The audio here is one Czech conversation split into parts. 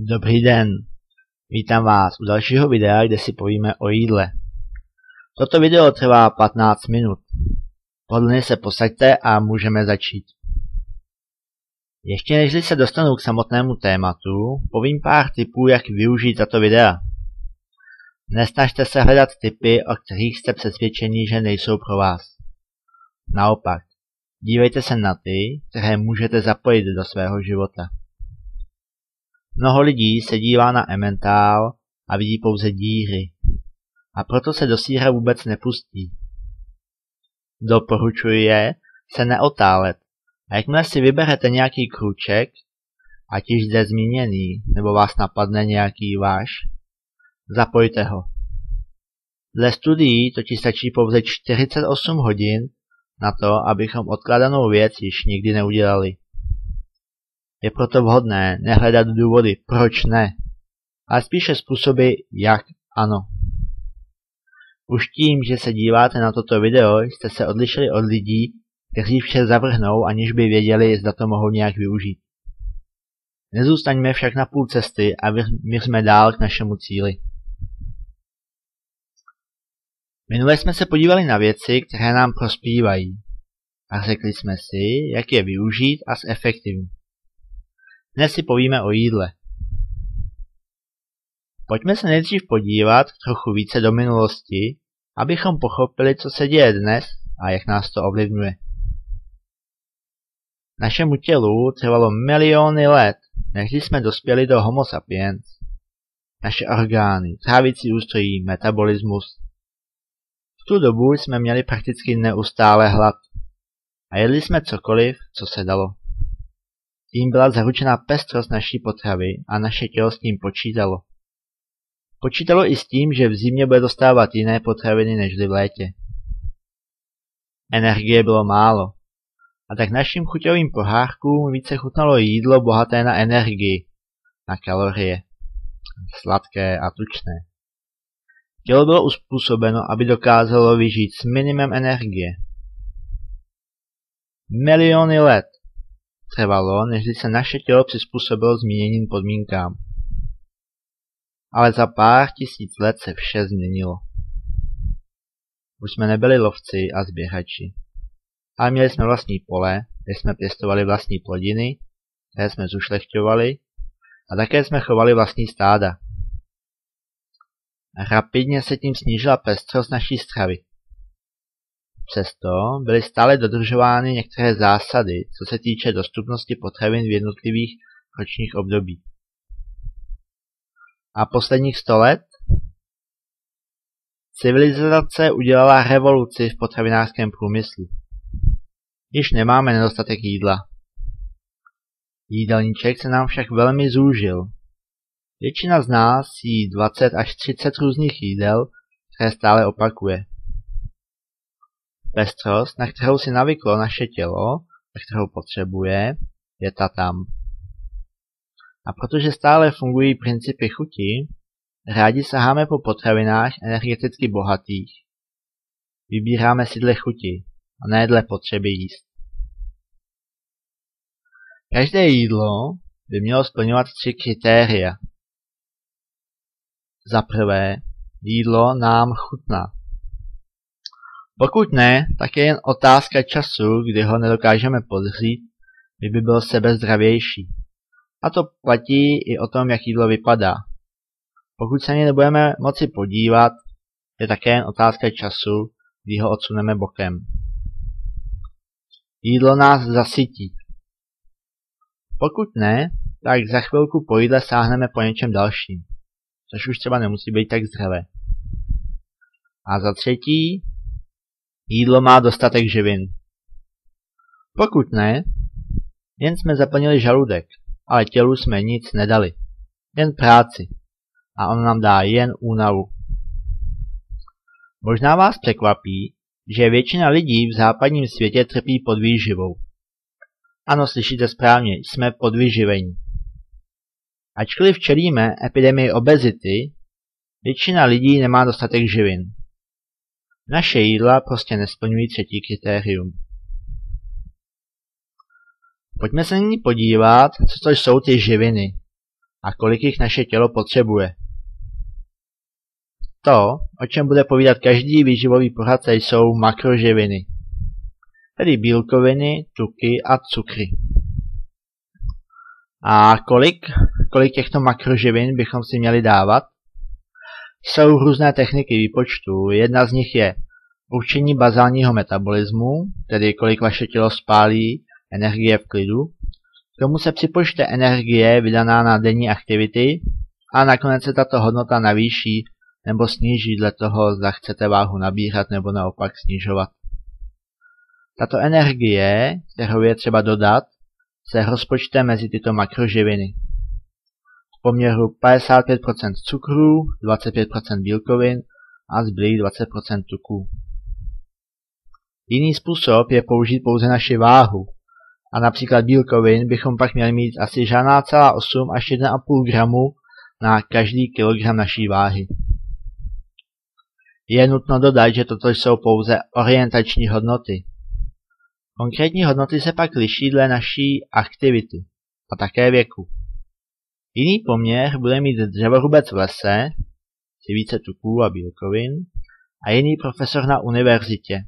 Dobrý den, vítám vás u dalšího videa, kde si povíme o jídle. Toto video trvá 15 minut. Pohodlně se posaďte a můžeme začít. Ještě než se dostanu k samotnému tématu, povím pár tipů, jak využít tato videa. Nesnažte se hledat tipy, o kterých jste přesvědčení, že nejsou pro vás. Naopak, dívejte se na ty, které můžete zapojit do svého života. Mnoho lidí se dívá na Emmental a vidí pouze díry. A proto se do sýra vůbec nepustí. Doporučuji se neotálet. A jakmile si vyberete nějaký krůček, ať již zde zmíněný, nebo vás napadne nějaký váš, zapojte ho. Dle studií totiž stačí pouze 48 hodin na to, abychom odkladanou věc již nikdy neudělali. Je proto vhodné nehledat důvody, proč ne, ale spíše způsoby, jak ano. Už tím, že se díváte na toto video, jste se odlišili od lidí, kteří vše zavrhnou, aniž by věděli, zda to mohou nějak využít. Nezůstaňme však na půl cesty a mířme dál k našemu cíli. Minule jsme se podívali na věci, které nám prospívají, a řekli jsme si, jak je využít a zefektivnit. Dnes si povíme o jídle. Pojďme se nejdřív podívat trochu více do minulosti, abychom pochopili, co se děje dnes a jak nás to ovlivňuje. Našemu tělu trvalo miliony let, než jsme dospěli do Homo sapiens. Naše orgány, trávicí ústrojí, metabolismus. V tu dobu jsme měli prakticky neustále hlad a jedli jsme cokoliv, co se dalo. Tím byla zaručena pestrost naší potravy a naše tělo s tím počítalo. Počítalo i s tím, že v zimě bude dostávat jiné potraviny než v létě. Energie bylo málo, a tak našim chuťovým pohárkům více chutnalo jídlo bohaté na energii, na kalorie, sladké a tučné. Tělo bylo uspůsobeno, aby dokázalo vyžít s minimem energie. Miliony let trvalo, než se naše tělo přizpůsobilo zmíněným podmínkám. Ale za pár tisíc let se vše změnilo. Už jsme nebyli lovci a sběrači, ale měli jsme vlastní pole, kde jsme pěstovali vlastní plodiny, které jsme zušlechťovali, a také jsme chovali vlastní stáda. Rapidně se tím snížila pestrost naší stravy. Přesto byly stále dodržovány některé zásady, co se týče dostupnosti potravin v jednotlivých ročních období. A posledních 100 let? Civilizace udělala revoluci v potravinářském průmyslu. Již nemáme nedostatek jídla. Jídelníček se nám však velmi zúžil. Většina z nás jí 20 až 30 různých jídel, které stále opakuje. Pestrost, na kterou si navyklo naše tělo a kterou potřebuje, je ta tam. A protože stále fungují principy chuti, rádi saháme po potravinách energeticky bohatých. Vybíráme si dle chuti a ne dle potřeby jíst. Každé jídlo by mělo splňovat 3 kritéria. Za prvé, jídlo nám chutná. Pokud ne, tak je jen otázka času, kdy ho nedokážeme podřít, by byl sebezdravější. A to platí i o tom, jak jídlo vypadá. Pokud se ani nebudeme moci podívat, je také jen otázka času, kdy ho odsuneme bokem. Jídlo nás zasytí. Pokud ne, tak za chvilku po jídle sáhneme po něčem dalším, což už třeba nemusí být tak zdravé. A za třetí, jídlo má dostatek živin. Pokud ne, jen jsme zaplnili žaludek, ale tělu jsme nic nedali. Jen práci. A on nám dá jen únavu. Možná vás překvapí, že většina lidí v západním světě trpí podvýživou. Ano, slyšíte správně, jsme podvyživení. Ačkoliv čelíme epidemii obezity, většina lidí nemá dostatek živin. Naše jídla prostě nesplňují 3. kritérium. Pojďme se nyní podívat, co to jsou ty živiny. a kolik jich naše tělo potřebuje. To, o čem bude povídat každý výživový poradce, jsou makroživiny, tedy bílkoviny, tuky a cukry. A kolik těchto makroživin bychom si měli dávat? Jsou různé techniky výpočtu. Jedna z nich je určení bazálního metabolismu, tedy kolik vaše tělo spálí energie v klidu. K tomu se připočte energie vydaná na denní aktivity a nakonec se tato hodnota navýší nebo sníží dle toho, zda chcete váhu nabírat nebo naopak snižovat. Tato energie, kterou je třeba dodat, se rozpočte mezi tyto makroživiny. V poměru 55% cukrů, 25% bílkovin a zbylých 20% tuků. Jiný způsob je použít pouze naši váhu. A například bílkovin bychom pak měli mít asi žádná celá 8 až 1,5 gramu na každý kilogram naší váhy. Je nutno dodat, že toto jsou pouze orientační hodnoty. Konkrétní hodnoty se pak liší dle naší aktivity a také věku. Jiný poměr bude mít dřevorubec v lese, si více tuků a bílkovin, a jiný profesor na univerzitě,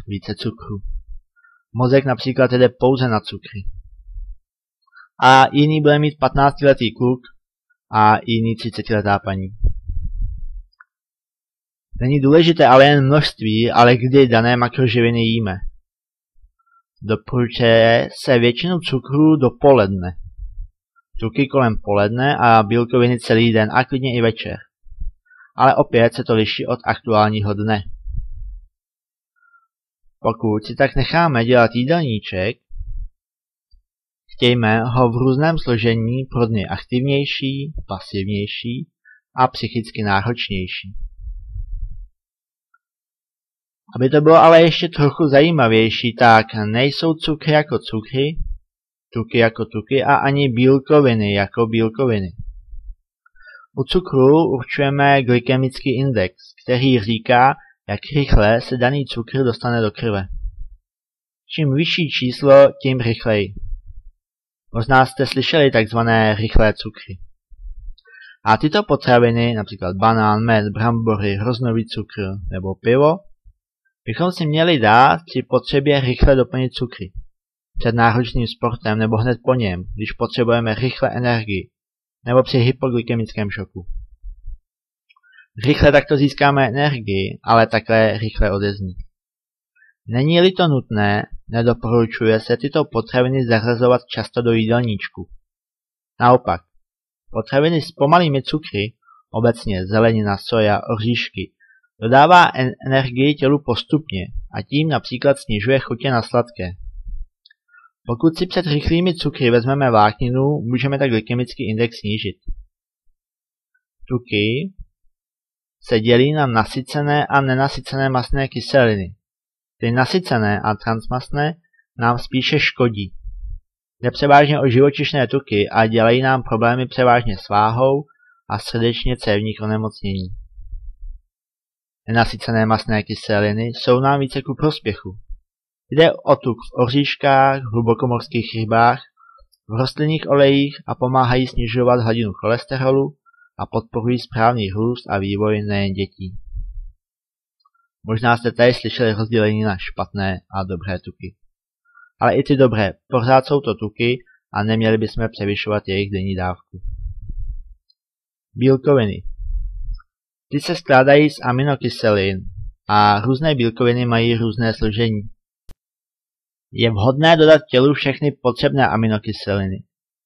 více cukru. Mozek například jede pouze na cukry. A jiný bude mít 15letý kluk a jiný 30letá paní. Není důležité ale jen množství, ale kdy dané makroživiny jíme. Doporučuje se většinu cukrů dopoledne, tuky kolem poledne a bílkoviny celý den a klidně i večer. Ale opět se to liší od aktuálního dne. Pokud si tak necháme dělat jídelníček, chtějme ho v různém složení pro dny aktivnější, pasivnější a psychicky náročnější. Aby to bylo ale ještě trochu zajímavější, tak nejsou cukry jako cukry, tuky jako tuky a ani bílkoviny jako bílkoviny. U cukru určujeme glykemický index, který říká, jak rychle se daný cukr dostane do krve. Čím vyšší číslo, tím rychleji. Možná jste slyšeli takzvané rychlé cukry. A tyto potraviny, například banán, med, brambory, hroznový cukr nebo pivo, bychom si měli dát při potřebě rychle doplnit cukry. Před náročným sportem nebo hned po něm, když potřebujeme rychle energii, nebo při hypoglykemickém šoku. Rychle takto získáme energii, ale také rychle odezní. Není-li to nutné, nedoporučuje se tyto potraviny zařazovat často do jídelníčku. Naopak, potraviny s pomalými cukry, obecně zelenina, soja, oříšky, dodává energii tělu postupně a tím například snižuje chutě na sladké. Pokud si před rychlými cukry vezmeme vlákninu, můžeme tak glykemický index snížit. Tuky se dělí na nasycené a nenasycené mastné kyseliny. Ty nasycené a transmastné nám spíše škodí. Jde převážně o živočišné tuky a dělají nám problémy převážně s váhou a srdečně cévních onemocnění. Nenasycené mastné kyseliny jsou nám více ku prospěchu. Jde o tuk v oříškách, hlubokomorských rybách, v rostlinných olejích a pomáhají snižovat hladinu cholesterolu a podporují správný růst a vývoj nejen dětí. Možná jste tady slyšeli rozdělení na špatné a dobré tuky. Ale i ty dobré, pořád jsou to tuky a neměli bychom převyšovat jejich denní dávku. Bílkoviny. Ty se skládají z aminokyselin a různé bílkoviny mají různé složení. Je vhodné dodat tělu všechny potřebné aminokyseliny,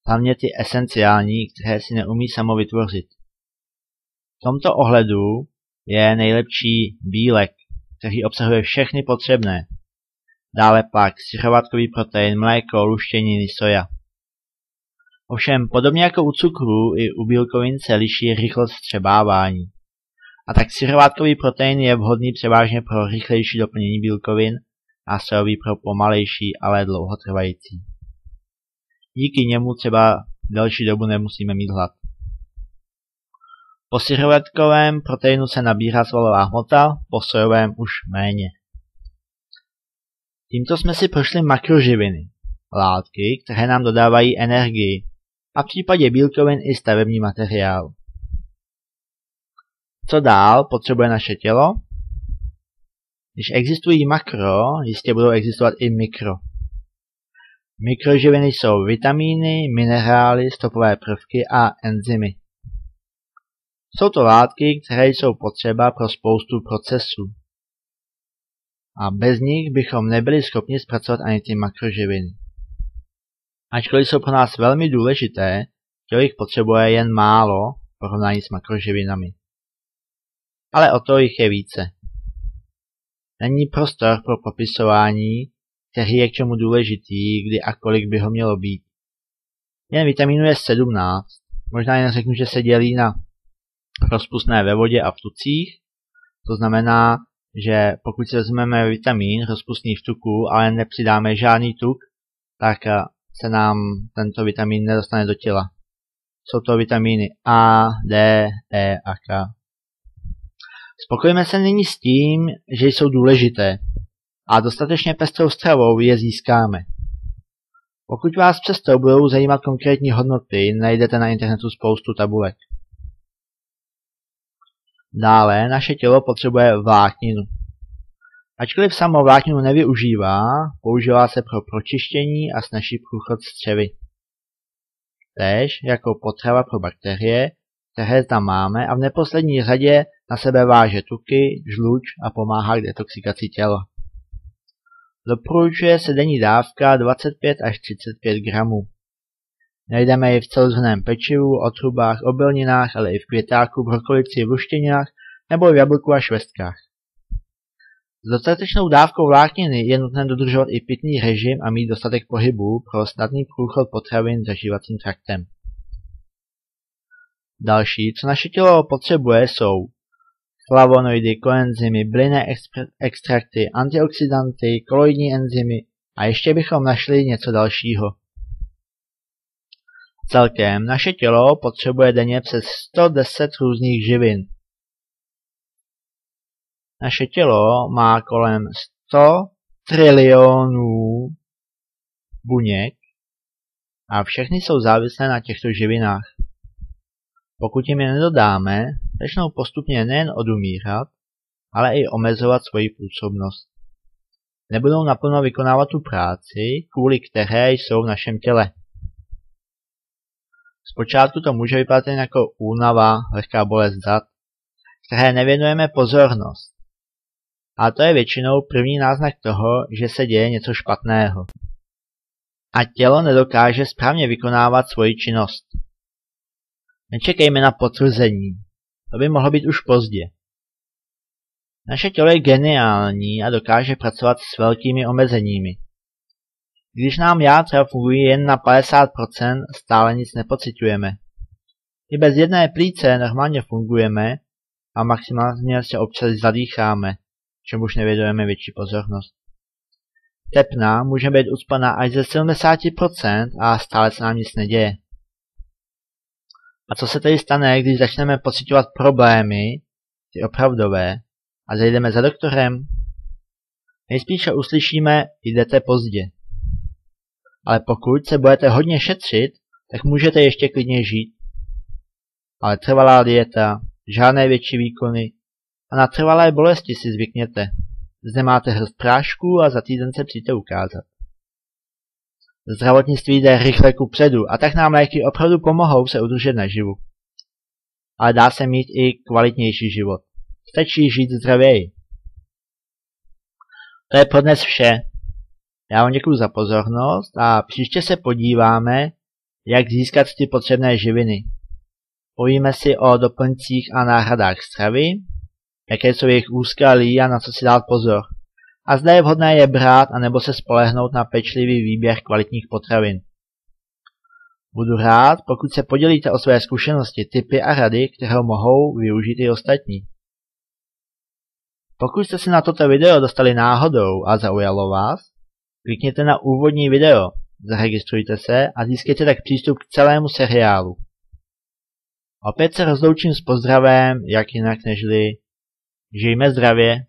hlavně ty esenciální, které si neumí samo vytvořit. V tomto ohledu je nejlepší bílek, který obsahuje všechny potřebné. Dále pak syrovátkový protein, mléko, luštěniny, soja. Ovšem, podobně jako u cukru, i u bílkovin se liší rychlost vstřebávání. A tak syrovátkový protein je vhodný převážně pro rychlejší doplnění bílkovin a sojový pro pomalejší, ale dlouhotrvající. Díky němu třeba delší dobu nemusíme mít hlad. Po syrovátkovém proteinu se nabírá svalová hmota, po sojovém už méně. Tímto jsme si prošli makroživiny, látky, které nám dodávají energii, a v případě bílkovin i stavební materiál. Co dál potřebuje naše tělo? Když existují makro, jistě budou existovat i mikro. Mikroživiny jsou vitamíny, minerály, stopové prvky a enzymy. Jsou to látky, které jsou potřeba pro spoustu procesů. A bez nich bychom nebyli schopni zpracovat ani ty makroživiny. Ačkoliv jsou pro nás velmi důležité, tělo jich potřebuje jen málo v porovnání s makroživinami. Ale o to jich je více. Není prostor pro popisování, který je k čemu důležitý, kdy a kolik by ho mělo být. Jen vitamínu je 17. Možná jen řeknu, že se dělí na rozpustné ve vodě a v tucích. To znamená, že pokud si vezmeme vitamín rozpustný v tuku, ale nepřidáme žádný tuk, tak se nám tento vitamin nedostane do těla. Jsou to vitamíny A, D, E a K. Spokojíme se nyní s tím, že jsou důležité a dostatečně pestrou stravou je získáme. Pokud vás přesto budou zajímat konkrétní hodnoty, najdete na internetu spoustu tabulek. Dále naše tělo potřebuje vlákninu. Ačkoliv samo vlákninu nevyužívá, používá se pro pročištění a snazší průchod střevy. Též jako potrava pro bakterie, které tam máme a v neposlední řadě na sebe váže tuky, žluč a pomáhá k detoxikaci těla. Doporučuje se denní dávka 25 až 35 gramů. Najdeme ji v celozrnném pečivu, otrubách, obilninách, ale i v květáku, brokolici, v luštěninách nebo v jablku a švestkách. S dostatečnou dávkou vlákniny je nutné dodržovat i pitný režim a mít dostatek pohybu pro snadný průchod potravin zažívacím traktem. Další, co naše tělo potřebuje, jsou flavonoidy, koenzymy, bylinné extrakty, antioxidanty, koloidní enzymy a ještě bychom našli něco dalšího. Celkem naše tělo potřebuje denně přes 110 různých živin. Naše tělo má kolem 100 trilionů buněk a všechny jsou závislé na těchto živinách. Pokud jim je nedodáme, začnou postupně nejen odumírat, ale i omezovat svoji působnost. Nebudou naplno vykonávat tu práci, kvůli které jsou v našem těle. Zpočátku to může vypadat jen jako únava, lehká bolest zad, které nevěnujeme pozornost. A to je většinou první náznak toho, že se děje něco špatného. A tělo nedokáže správně vykonávat svoji činnost. Nečekejme na potvrzení, to by mohlo být už pozdě. Naše tělo je geniální a dokáže pracovat s velkými omezeními. Když nám játra fungují jen na 50%, stále nic nepociťujeme. I bez jedné plíce normálně fungujeme a maximálně se občas zadýcháme, čemuž nevěnujeme větší pozornost. Tepna může být ucpaná až ze 70% a stále se nám nic neděje. A co se tedy stane, když začneme pociťovat problémy, ty opravdové, a zajdeme za doktorem? Nejspíše uslyšíme, jdete pozdě. Ale pokud se budete hodně šetřit, tak můžete ještě klidně žít. Ale trvalá dieta, žádné větší výkony a na trvalé bolesti si zvykněte. Zde máte hrst prášků a za týden se přijďte ukázat. Zdravotnictví jde rychle kupředu a tak nám léky opravdu pomohou se udržet naživu. Ale dá se mít i kvalitnější život. Stačí žít zdravěji. To je pro dnes vše. Já vám děkuji za pozornost a příště se podíváme, jak získat ty potřebné živiny. Povíme si o doplňcích a náhradách stravy, jaké jsou jejich úskalí a na co si dát pozor. A zde je vhodné je brát anebo se spolehnout na pečlivý výběr kvalitních potravin. Budu rád, pokud se podělíte o své zkušenosti, tipy a rady, které mohou využít i ostatní. Pokud jste se na toto video dostali náhodou a zaujalo vás, klikněte na úvodní video, zaregistrujte se a získejte tak přístup k celému seriálu. Opět se rozloučím s pozdravem, jak jinak nežli žijme zdravě.